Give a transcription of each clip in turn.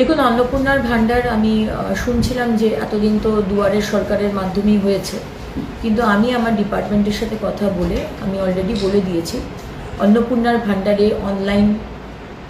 দেখুন, অন্নপূর্ণার ভাণ্ডার আমি শুনছিলাম যে এতদিন তো দুয়ারের সরকারের মাধ্যমেই হয়েছে, কিন্তু আমি আমার ডিপার্টমেন্টের সাথে কথা বলে আমি অলরেডি বলে দিয়েছি অন্নপূর্ণার ভাণ্ডারে অনলাইন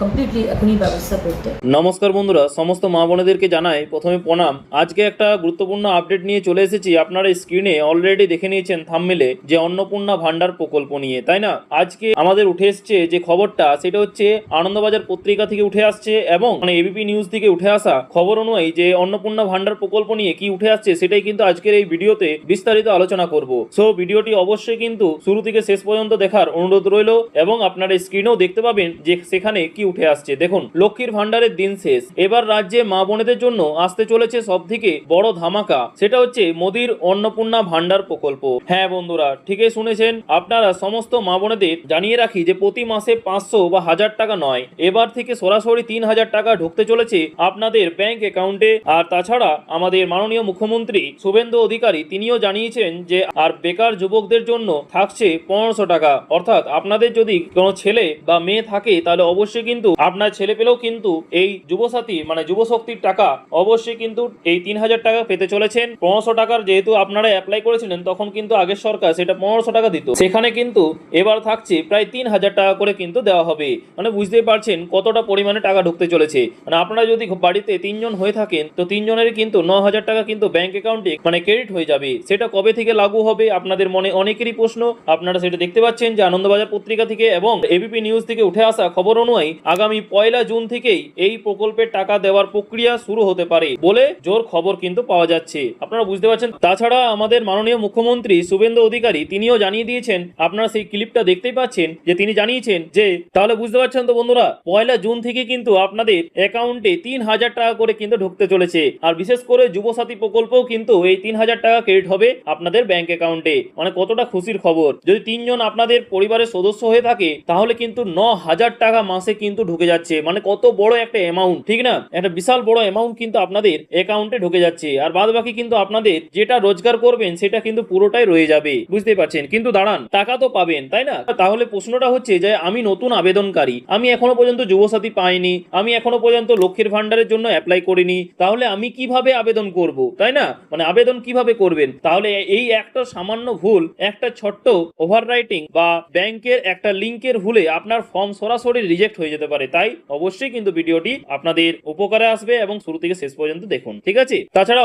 কমপ্লিটলি এখনই ব্যবস্থা করতে। নমস্কার বন্ধুরা, সমস্ত মা বোনেদেরকে জানাই প্রথমে প্রণাম। আজকে একটা গুরুত্বপূর্ণ আপডেট নিয়ে চলে এসেছি। আপনারা স্ক্রিনে অলরেডি দেখে নিয়েছেন থাম্বনেলে যে অন্নপূর্ণা ভাণ্ডার প্রকল্প নিয়ে, তাই না? আজকে আমাদের উঠে এসছে যে খবরটা, সেটা হচ্ছে আনন্দবাজার পত্রিকা থেকে উঠে আসছে এবং এবিপি নিউজ থেকে উঠে আসা খবর অনুযায়ী যে অন্নপূর্ণা ভাণ্ডার প্রকল্প নিয়ে কি উঠে আসছে সেটাই কিন্তু আজকের এই ভিডিওতে বিস্তারিত আলোচনা করব। সো ভিডিওটি অবশ্যই কিন্তু শুরু থেকে শেষ পর্যন্ত দেখার অনুরোধ রইল এবং আপনারা স্ক্রিনেও দেখতে পাবেন যে সেখানে কি উঠে আসছে। দেখুন, লক্ষ্মীর ভাণ্ডারের দিন শেষ। এবার রাজ্যে মা বোনেদের জন্য আসতে চলেছে সব থেকে বড় ধামাকা, সেটা হচ্ছে মোদির অন্নপূর্ণা ভাণ্ডার প্রকল্প। হ্যাঁ বন্ধুরা, ঠিকই শুনেছেন আপনারা। সমস্ত মা বোনেদের জানিয়ে রাখি যে প্রতি মাসে 500 বা 1000 টাকা নয়, এবার থেকে সরাসরি 3000 টাকা ঢুকতে চলেছে আপনাদের ব্যাংক অ্যাকাউন্টে। আর তাছাড়া আমাদের মাননীয় মুখ্যমন্ত্রী শুভেন্দু অধিকারী তিনিও জানিয়েছেন যে আর বেকার যুবকদের জন্য থাকছে 1500 টাকা। অর্থাৎ আপনাদের যদি কোনো ছেলে বা মেয়ে থাকে তাহলে অবশ্যই কিন্তু আপনার ছেলে পেলেও কিন্তু এই যুবসাথী যুবশক্তির টাকা অবশ্যই কিন্তু এই 3000 টাকা পেতে চলেছেন। 1500 টাকার যেহেতু আপনারা অ্যাপ্লাই করেছিলেন তখন কিন্তু আগের সরকার সেটা 1500 টাকা দিত, সেখানে কিন্তু এবার থাকছে প্রায় 3000 টাকা করে কিন্তু দেওয়া হবে। বুঝতেই পারছেন কতটা পরিমাণে টাকা ঢুকতে চলেছে। আপনারা যদি বাড়িতে 3 জন হয়ে থাকেন তো 3 জনের কিন্তু 9000 টাকা কিন্তু ব্যাংক অ্যাকাউন্টে ক্রেডিট হয়ে যাবে। সেটা কবে থেকে লাগু হবে আপনাদের মনে অনেকেরই প্রশ্ন। আপনারা সেটা দেখতে পাচ্ছেন যে আনন্দবাজার পত্রিকা থেকে এবং এবিপি নিউজ থেকে উঠে আসা খবর অনুযায়ী আগামী 1 জুন থেকেই এই প্রকল্পের টাকা দেওয়ার প্রক্রিয়া শুরু হতে পারে বলে জোর খবর কিন্তু পাওয়া যাচ্ছে। আপনারা বুঝতে পারছেন। তাছাড়া আমাদের মাননীয় মুখ্যমন্ত্রী শুভেন্দু অধিকারী তিনিও জানিয়ে দিয়েছেন, আপনারা সেই ক্লিপটা দেখতেই পাচ্ছেন যে তিনি জানিয়েছেন যে তাহলে বুঝতে পারছেন তো বন্ধুরা, 1 জুন থেকে কিন্তু আপনাদের অ্যাকাউন্টে 3000 টাকা করে কিন্তু ঢুকতে চলেছে। আর বিশেষ করে যুবসাথী প্রকল্পও কিন্তু এই 3000 টাকা ক্রেডিট হবে আপনাদের ব্যাংক অ্যাকাউন্টে। কতটা খুশির খবর। যদি 3 জন আপনাদের পরিবারের সদস্য হয়ে থাকে তাহলে কিন্তু 9000 টাকা মাসে কিন্তু ঢুকে যাচ্ছে। কত বড় একটা অ্যামাউন্ট, ঠিক না? একটা বিশাল বড় অ্যামাউন্ট কিন্তু আপনাদের অ্যাকাউন্টে ঢুকে যাচ্ছে। আর বাদ বাকি কিন্তু আপনাদের যেটা রোজগার করবেন সেটা কিন্তু পুরোটাই রয়ে যাবে। বুঝতে পারছেন? কিন্তু দাঁড়ান, টাকা তো পাবেন, তাই না? তাহলে প্রশ্নটা হচ্ছে যে আমি নতুন আবেদনকারী, আমি এখনো পর্যন্ত যুবসাথী পাইনি, আমি এখনো পর্যন্ত লক্ষ্মীর ভাণ্ডারের জন্য অ্যাপ্লাই করিনি, তাহলে আমি কিভাবে আবেদন করব, তাই না? আবেদন কিভাবে করবেন? তাহলে এই একটা সামান্য ভুল, একটা ছোট্ট ওভাররাইটিং বা ব্যাংকের একটা লিংকের ভুলে আপনার ফর্ম সরাসরি রিজেক্ট হয়ে যেতে পারে। তাই অবশ্যই কিন্তু ভিডিওটি আপনাদের উপকারে আসবে এবং শুরু থেকে শেষ পর্যন্ত দেখুন, ঠিক আছে? তাছাড়া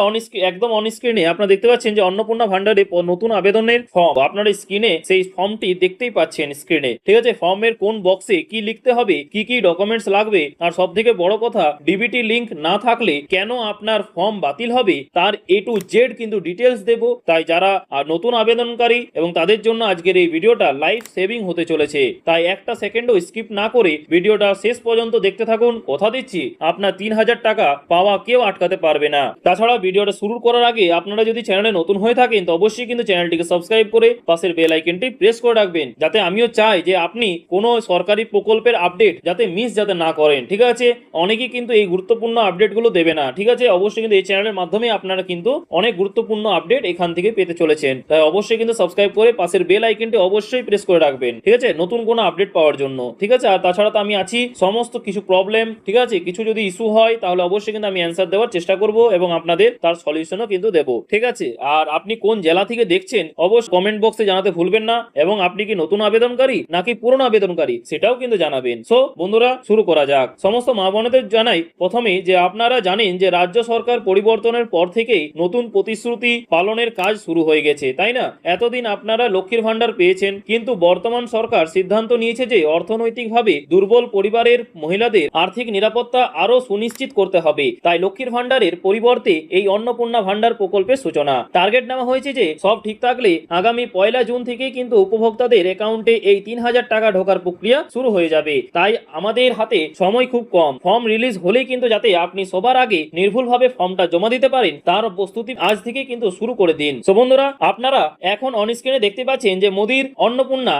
একদম অন স্ক্রিনে আপনারা দেখতে পাচ্ছেন যে অন্নপূর্ণা ভাণ্ডারে নতুন আবেদনের ফর্ম। আপনারা স্ক্রিনে সেই ফর্মটি দেখতেই পাচ্ছেন স্ক্রিনে, ঠিক আছে? ফর্মের কোন বক্সে কি লিখতে হবে, কি কি ডকুমেন্টস লাগবে, আর সব থেকে বড় কথা ডিবিটি লিংক না থাকলে কেন আপনার ফর্ম বাতিল হবে তার A to Z কিন্তু ডিটেলস দেব। তাই যারা নতুন আবেদনকারী এবং তাদের জন্য আজকের এই ভিডিওটা লাইফ সেভিং হতে চলেছে। তাই একটা সেকেন্ডও স্কিপ না করে ভিডিওটা শেষ পর্যন্ত দেখতে থাকুন। কথা দিচ্ছি আপনার 3000 টাকা পাওয়া কেউ আটকাতে পারবে না। তাছাড়া ভিডিওটা শুরু করার আগে আপনারা যদি চ্যানেলে নতুন হয়ে থাকেন তো অবশ্যই কিন্তু চ্যানেলটিকে সাবস্ক্রাইব করে পাশের বেল আইকনটি প্রেস করে রাখবেন, যাতে আমিও চাই যে আপনি কোনো সরকারি প্রকল্পের আপডেট যাতে মিস না করেন, ঠিক আছে? অনেকেই কিন্তু এই গুরুত্বপূর্ণ আপডেটগুলো দেবে না, ঠিক আছে? অবশ্যই কিন্তু এই চ্যানেলের মাধ্যমে আপনারা কিন্তু অনেক গুরুত্বপূর্ণ আপডেট এখান থেকে পেতে চলেছেন। তাই অবশ্যই কিন্তু সাবস্ক্রাইব করে পাশের বেল আইকনটি অবশ্যই প্রেস করে রাখবেন, ঠিক আছে? নতুন কোনো আপডেট পাওয়ার জন্য, ঠিক আছে? আর তাছাড়া তো আমি আছি সমস্ত কিছু প্রবলেম, ঠিক আছে? কিছু যদি ইস্যু হয় তাহলে অবশ্যই কিন্তু আমি অ্যান্সার দেওয়ার চেষ্টা করব এবং আপনাদের তার সলিউশনও কিন্তু দেব, ঠিক আছে? আর আপনি কোন জেলা থেকে দেখছেন অবশ্যই কমেন্ট বক্সে জানাতে ভুলবেন না এবং আপনি কি নতুন আবেদনকারী নাকি পুরনো আবেদনকারী সেটাও কিন্তু জানাবেন। সো বন্ধুরা, শুরু করা যাক। সমস্ত মা বোনেদের জানাই প্রথমে যে আপনারা জানেন যে রাজ্য সরকার পরিবর্তনের পর থেকেই নতুন প্রতিশ্রুতি পালনের কাজ শুরু হয়ে গেছে, তাই না? এতদিন আপনারা লক্ষ্মীর ভাণ্ডার পেয়েছেন, কিন্তু বর্তমান সরকার সিদ্ধান্ত নিয়েছে যে অর্থনৈতিকভাবে দুর্বল পরিবারের মহিলাদের আর্থিক নিরাপত্তা আরো সুনিশ্চিত করতে হবে। তাই লক্ষ্মীর ভাণ্ডারের পরিবর্তে এই অন্নপূর্ণা ভাণ্ডার প্রকল্পের সূচনা। টার্গেট নেওয়া হয়েছে যে সব ঠিক থাকলে আগামী 1 জুন থেকেই কিন্তু উপভোক্তাদের অ্যাকাউন্টে এই 3000 টাকা ঢোকার প্রক্রিয়া শুরু হয়ে যাবে। তাই আমাদের হাতে সময় খুব কম। ফর্ম রিলিজ হলেই কিন্তু যাতে আপনি সবার আগে নির্ভুলভাবে ফর্মটা জমা দিতে পারেন তার প্রস্তুতি আজ থেকে কিন্তু শুরু করে দিন। সো বন্ধুরা, আপনারা এখন অন স্ক্রিনে দেখতে পাচ্ছেন যে মোদির অন্নপূর্ণা,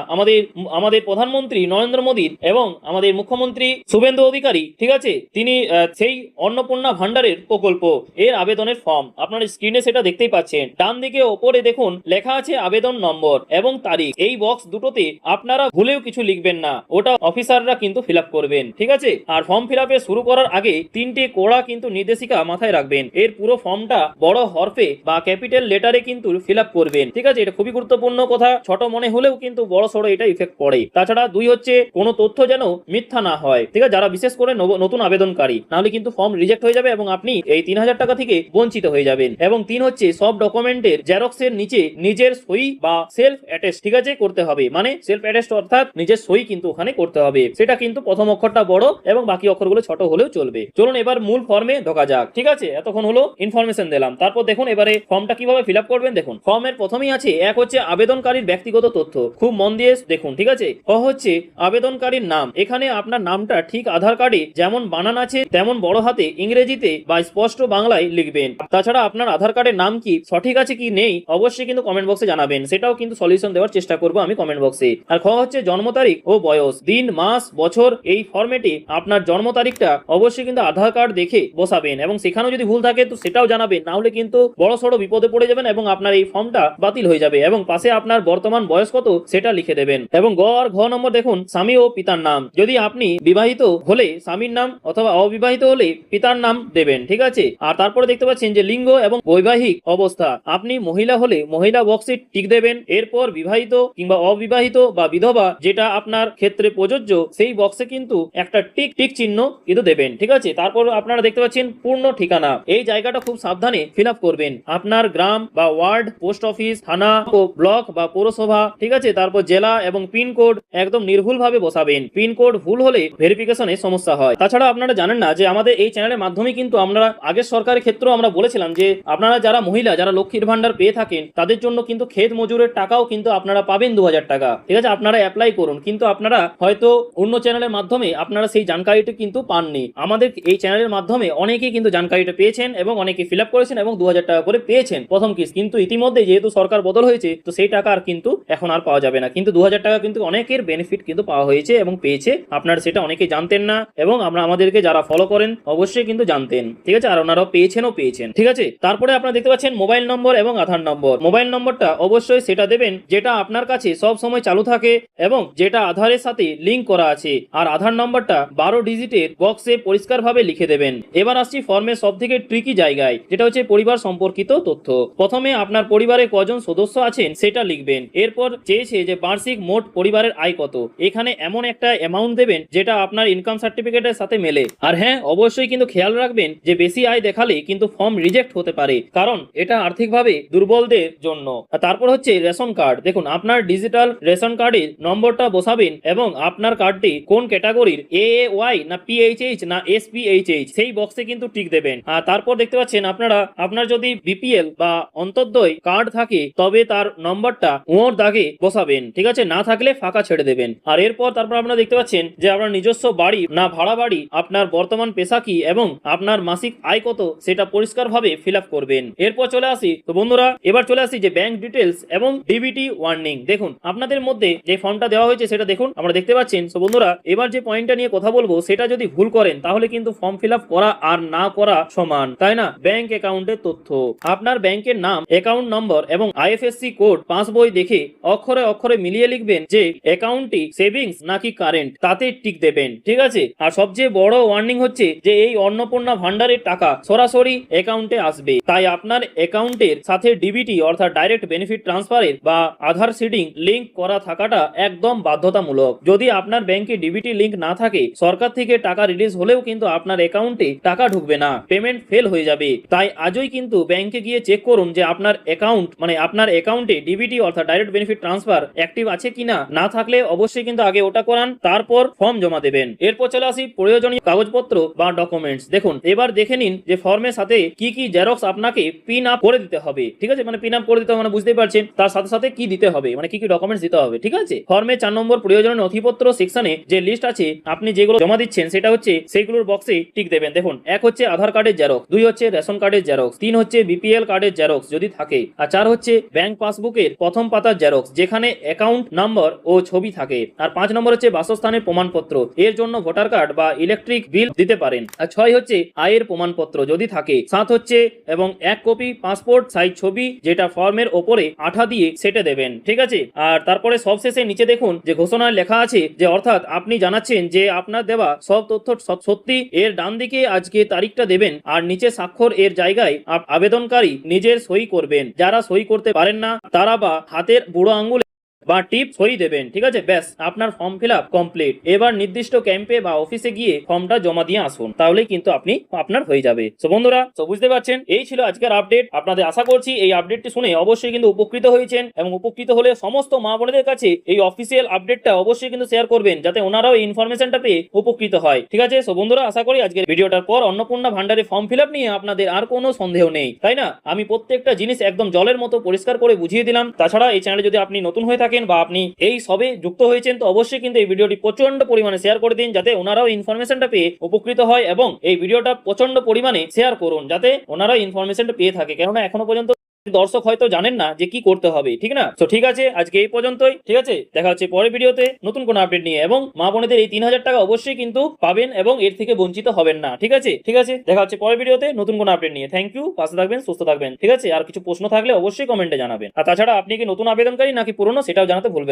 আমাদের প্রধানমন্ত্রী নরেন্দ্র মোদীর এবং আমাদের মুখ্যমন্ত্রী মুখ্যমন্ত্রী শুভেন্দু অধিকারী, ঠিক আছে, তিনি সেই অন্নপূর্ণা ভান্ডারের প্রকল্প এর আবেদনের ফর্ম আপনার স্ক্রিনে সেটা দেখতেই পাচ্ছেন। ডান দিকে ওপরে দেখুন লেখা আছে আবেদন নম্বর এবং তারিখ। এই বক্স দুটোতে আপনারা ভুলেও কিছু লিখবেন না, ওটা অফিসাররা কিন্তু ফিল আপ করবেন, ঠিক আছে। আর ফর্ম ফিল আপে শুরু করার আগে 3টে কোড়া কিন্তু নির্দেশিকা মাথায় রাখবেন। এর পুরো ফর্মটা বড় হরফে বা ক্যাপিটাল লেটারে কিন্তু ফিল আপ করবেন, ঠিক আছে। এটা খুবই গুরুত্বপূর্ণ কথা, ছোট মনে হলেও কিন্তু বড় সড়ো এটা ইফেক্ট পড়ে। তাছাড়া 2 হচ্ছে কোনো তথ্য যেন মিথ্যা না হয়, ঠিক আছে, যারা বিশেষ করে নতুন আবেদনকারী, নাহলে কিন্তু ফর্ম রিজেক্ট হয়ে যাবে এবং আপনি এই 3000 টাকা থেকে বঞ্চিত হয়ে যাবেন। এবং 3 হচ্ছে সব ডকুমেন্টের জেরক্সের নিচে নিজের সই বা সেলফ অ্যাটেস্ট, ঠিক আছে, করতে হবে। মানে সেলফ অ্যাটেস্ট অর্থাৎ নিজের সই কিন্তু ওখানে করতে হবে। সেটা কিন্তু প্রথম অক্ষরটা বড় এবং বাকি অক্ষরগুলো ছোট হলেও চলবে। চলুন এবার মূল ফর্মে ঢোকা যাক, ঠিক আছে। এতক্ষণ হলো ইনফরমেশন দিলাম, তারপর দেখুন এবারে ফর্মটা কিভাবে ফিল আপ করবেন। দেখুন ফর্মের প্রথমেই আছে এক হচ্ছে আবেদনকারীর ব্যক্তিগত তথ্য, খুব মন দিয়ে দেখুন, ঠিক আছে। হচ্ছে আবেদনকারীর নাম, এখানে আপনার নামটা ঠিক আধার কার্ডে যেমন বানান আছে তেমন বড় হাতে ইংরেজিতে বা স্পষ্ট বাংলায় লিখবেন। তাছাড়া আপনার আধার কার্ডের নাম কি সঠিক আছে কি নেই অবশ্যই কিন্তু কমেন্ট বক্সে জানাবেন, সেটাও কিন্তু সলিউশন দেওয়ার চেষ্টা করবো আমি কমেন্ট বক্সে। আর হচ্ছে জন্ম তারিখ ও বয়স, দিন মাস বছর এই ফরম্যাটে আপনার জন্ম তারিখটা অবশ্যই কিন্তু আধার কার্ড দেখে বসাবেন এবং সেখানেও যদি ভুল থাকে তো সেটাও জানাবেন, না হলে কিন্তু বড় সড়ো বিপদে পড়ে যাবেন এবং আপনার এই ফর্মটা বাতিল হয়ে যাবে। এবং পাশে আপনার বর্তমান বয়স কত সেটা লিখে দেবেন। এবং গ আর ঘ নম্বর দেখুন স্বামী ও পিতার নাম, যদি আপনি বিবাহিত হলে স্বামীর নাম অথবা অবিবাহিত হলে পিতার নাম দেবেন, ঠিক আছে। আর তারপরে দেখতে পাচ্ছেন যে লিঙ্গ এবং বৈবাহিক অবস্থা, আপনি মহিলা হলে মহিলা বক্সে টিক দেবেন। এরপর বিবাহিত কিংবা অবিবাহিত বা বিধবা যেটা আপনার ক্ষেত্রে প্রযোজ্য সেই বক্সে কিন্তু একটা টিক চিহ্ন কিন্তু দেবেন, ঠিক আছে। তারপর আপনারা দেখতে পাচ্ছেন পূর্ণ ঠিকানা, এই জায়গাটা খুব সাবধানে ফিল আপ করবেন। আপনার গ্রাম বা ওয়ার্ড, পোস্ট অফিস, থানা ও ব্লক বা পৌরসভা, ঠিক আছে। তারপর জেলা এবং পিনকোড একদম নির্ভুল ভাবে বসাবেন, পিনকোড ভুল হলে ভেরিফিকেশনে সমস্যা হয়। তাছাড়া আপনারা জানেন না যে আমাদের এই চ্যানেলের মাধ্যমে কিন্তু আমরা আগের সরকারের ক্ষেত্রেও আমরা বলেছিলাম যে আপনারা যারা মহিলা যারা লক্ষ্মীর ভান্ডার পেয়ে থাকেন তাদের জন্য কিন্তু ক্ষেত মজুরের টাকাও কিন্তু আপনারা পাবেন 2000 টাকা, ঠিক আছে। আপনারা অ্যাপ্লাই করুন, কিন্তু আপনারা হয়তো অন্য চ্যানেলের মাধ্যমে আপনারা সেই জানকারিটা কিন্তু পাননি। আমাদের এই চ্যানেলের মাধ্যমে অনেকেই কিন্তু জানকারিটা পেয়েছেন এবং অনেকে ফিল আপ করেছেন এবং 2000 টাকা করে পেয়েছেন প্রথম কিস্তি। কিন্তু ইতিমধ্যে যেহেতু সরকার বদল হয়েছে তো সেই টাকা আর কিন্তু এখন আর পাওয়া যাবে না, কিন্তু 2000 টাকা কিন্তু অনেকের বেনিফিট কিন্তু পাওয়া হয়েছে এবং পেয়েছে। আপনারা সেটা অনেকে জানতেন না এবং আমাদেরকে যারা ফলো করেন অবশ্যই কিন্তু জানতেন, ঠিক আছে। আর ওনারাও পেয়েছেন, ঠিক আছে। তারপরে আপনারা দেখতে পাচ্ছেন মোবাইল নম্বর এবং আধার নম্বর। মোবাইল নম্বরটা অবশ্যই সেটা দেবেন যেটা আপনার কাছে সব সময় চালু থাকে এবং যেটা আধারের সাথে লিংক করা আছে। আর আধার নম্বরটা 12 ডিজিটের বক্সে পরিষ্কারভাবে লিখে দেবেন। এবার আসছি ফর্মের সব থেকে ট্রিকি জায়গায়, যেটা হচ্ছে পরিবার সম্পর্কিত তথ্য। প্রথমে আপনার পরিবারে কজন সদস্য আছেন সেটা লিখবেন। এরপর চেয়েছে যে বার্ষিক মোট পরিবারের আয় কত, এখানে এমন একটা অ্যামাউন্ট দেবেন যেটা আপনার ইনকাম সার্টিফিকেটের সাথে মেলে। আর হ্যাঁ, অবশ্যই কিন্তু খেয়াল রাখবেন যে বেশি আয় দেখালে কিন্তু ফর্ম রিজেক্ট হতে পারে, কারণ এটা আর্থিকভাবে দুর্বলদের জন্য। তারপর হচ্ছে রেশন কার্ড, দেখুন আপনার ডিজিটাল রেশন কার্ডের নম্বরটা বসাবেন এবং আপনার কার্ডটি কোন ক্যাটাগরির AAY না PHH না SPHH সেই বক্সে কিন্তু টিক দেবেন। আর তারপর দেখতে পাচ্ছেন আপনার যদি BPL বা অন্তর্দয় কার্ড থাকে তবে তার নম্বরটা ওর দাগে বসাবেন, ঠিক আছে, না থাকলে ফাঁকা ছেড়ে দেবেন। আর এরপর তারপর আপনারা দেখতে পাচ্ছেন যে আপনার নিজস্ব বাড়ি না ভাড়া বাড়ি, আপনার বর্তমান পেশা কি এবং আপনার মাসিক আয় কত সেটা পরিষ্কারভাবে ফিল আপ করবেন। এরপর চলে আসি তো বন্ধুরা, এবার চলে আসি যে ব্যাংক ডিটেলস এবং DBT ওয়ার্নিং। দেখুন আপনাদের মধ্যে যে ফর্মটা দেওয়া হয়েছে সেটা দেখুন আমরা দেখতে পাচ্ছেন। তো বন্ধুরা এবার যে পয়েন্টটা নিয়ে কথা বলবো সেটা যদি ভুল করেন তাহলে কিন্তু ফর্ম ফিল আপ করা আর না করা সমান, তাই না। ব্যাংক অ্যাকাউন্টের তথ্য, আপনার ব্যাংকের নাম, অ্যাকাউন্ট নম্বর এবং IFSC কোড পাসবই দেখে অক্ষরে অক্ষরে মিলিয়ে লিখবেন যে অ্যাকাউন্টটি সেভিংস নাকি কারেন্ট, তাতে টিক দেবেন, ঠিক আছে। আর সবচেয়ে বড় ওয়ার্নিং হচ্ছে যে এই অন্নপূর্ণা ভান্ডারের টাকা সরাসরি অ্যাকাউন্টে আসবে, তাই আপনার অ্যাকাউন্টের সাথে DBT অর্থাৎ ডাইরেক্ট বেনিফিট ট্রান্সফারের বা আধার সিডিং লিংক করা থাকাটা একদম বাধ্যতামূলক। যদি আপনার ব্যাংকে DBT লিংক না থাকে সরকার থেকে টাকা রিলিজ হলেও কিন্তু আপনার অ্যাকাউন্টে টাকা ঢুকবে না, পেমেন্ট ফেল হয়ে যাবে। তাই আজই কিন্তু ব্যাংকে গিয়ে চেক করুন যে আপনার অ্যাকাউন্টে DBT অর্থাৎ ডাইরেক্ট বেনিফিট ট্রান্সফার অ্যাক্টিভ আছে কিনা, না থাকলে অবশ্যই কিন্তু আগে ওটা করান, তারপর ফর্ম জমা দেবেন। এরপর চলে আসি প্রয়োজনীয় কাগজপত্র বা ডকুমেন্টস। দেখুন এবার দেখে নিন যে ফর্মের সাথে কি কি জেরক্স আপনাকে পিন আপ করে দিতে হবে, ঠিক আছে। মানে পিন আপ করে দিতে হবে মানে বুঝতেই পারছেন, তার সাথে সাথে কি দিতে হবে, মানে কি কি ডকুমেন্টস দিতে হবে, ঠিক আছে। ফর্মে 4 নম্বর প্রয়োজনীয় নথিপত্র সেকশনে যে লিস্ট আছে আপনি যেগুলো জমা দিচ্ছেন সেটা হচ্ছে সেইগুলোর বক্সে টিক দেবেন। দেখুন 1 হচ্ছে আধার কার্ডের জেরক্স, 2 হচ্ছে রেশন কার্ডের জেরক্স, 3 হচ্ছে BPL কার্ডের জেরক্স যদি থাকে, আর 4 হচ্ছে ব্যাংক পাসবুকের প্রথম পাতার জেরক্স যেখানে অ্যাকাউন্ট নাম্বার ও ছবি থাকে, আর 5 নম্বর হচ্ছে বাসস্থানের প্রমাণপত্র প্রমাণপত্র, এর জন্য ভোটার কার্ড বা ইলেকট্রিক বিল দিতে পারেন। আর 6 হচ্ছে আয়ের প্রমাণপত্র যদি থাকে। 7 হচ্ছে এবং 1 কপি পাসপোর্ট সাইজ ছবি, যেটা ফর্মের ওপরে আঠা দিয়ে সেটে দেবেন, ঠিক আছে। আর তারপরে সবশেষে নিচে দেখুন যে ঘোষণায় লেখা আছে যে অর্থাৎ আপনি জানাচ্ছেন যে আপনার দেওয়া সব তথ্য সত্যি। এর ডান দিকে আজকে তারিখটা দেবেন আর নিচে স্বাক্ষর এর জায়গায় আবেদনকারী নিজের সই করবেন। যারা সই করতে পারেন না তারা বা হাতের বুড়ো আঙ্গুল বা টিপ সই দেবেন, ঠিক আছে। ব্যাস, আপনার ফর্ম ফিল আপ কমপ্লিট। এবার নির্দিষ্ট ক্যাম্পে বা অফিসে গিয়ে ফর্মটা জমা দিয়ে আসুন, তাহলেই কিন্তু আপনার হয়ে যাবে। তো বন্ধুরা, তো বুঝতে পারছেন, এই ছিল আজকের আপডেট। আপনাদের আশা করছি এই আপডেটটি শুনে অবশ্যই কিন্তু উপকৃত হয়েছেন, এবং উপকৃত হলে সমস্ত মা বোনেদের কাছে এই অফিসিয়াল আপডেটটা অবশ্যই কিন্তু শেয়ার করবেন, যাতে ওনারাও এই ইনফরমেশনটা পেয়ে উপকৃত হয়, ঠিক আছে। তো বন্ধুরা, আশা করি আজকের ভিডিওটার পর অন্নপূর্ণা ভান্ডারে ফর্ম ফিল আপ নিয়ে আপনাদের আর কোনো সন্দেহ নেই, তাই না? আমি প্রত্যেকটা জিনিস একদম জলের মতো পরিষ্কার করে বুঝিয়ে দিলাম। তাছাড়া এই চ্যানেলে যদি আপনি নতুন হয়ে থাকেন বা আপনি এই সবে যুক্ত হয়েছেন, তো অবশ্যই কিন্তু এই ভিডিওটি প্রচন্ড পরিমাণে শেয়ার করে দিন, যাতে ওনারাও ইনফরমেশনটা পেয়ে উপকৃত হয়, এবং এই ভিডিওটা প্রচন্ড পরিমাণে শেয়ার করুন, যাতে ওনারাও ইনফরমেশনটা পেয়ে থাকে। কেননা এখনো পর্যন্ত দর্শক হয়তো জানেন না যে কি করতে হবে, ঠিক না? তো ঠিক আছে, আজকে এই পর্যন্তই, ঠিক আছে। দেখা হচ্ছে পরের ভিডিওতে নতুন কোনো আপডেট নিয়ে, এবং মা বোনেদের এই 3000 টাকা অবশ্যই কিন্তু পাবেন এবং এর থেকে বঞ্চিত হবেন না, ঠিক আছে। ঠিক আছে, দেখা হচ্ছে পরের ভিডিওতে নতুন কোনো আপডেট নিয়ে। থ্যাংক ইউ, পাশে থাকবেন, সুস্থ থাকবেন, ঠিক আছে। আর কিছু প্রশ্ন থাকলে অবশ্যই কমেন্টে জানাবেন। আর তাছাড়া আপনি কি নতুন আবেদনকারী নাকি পুরনো, সেটাও জানাতে ভুলবেন না।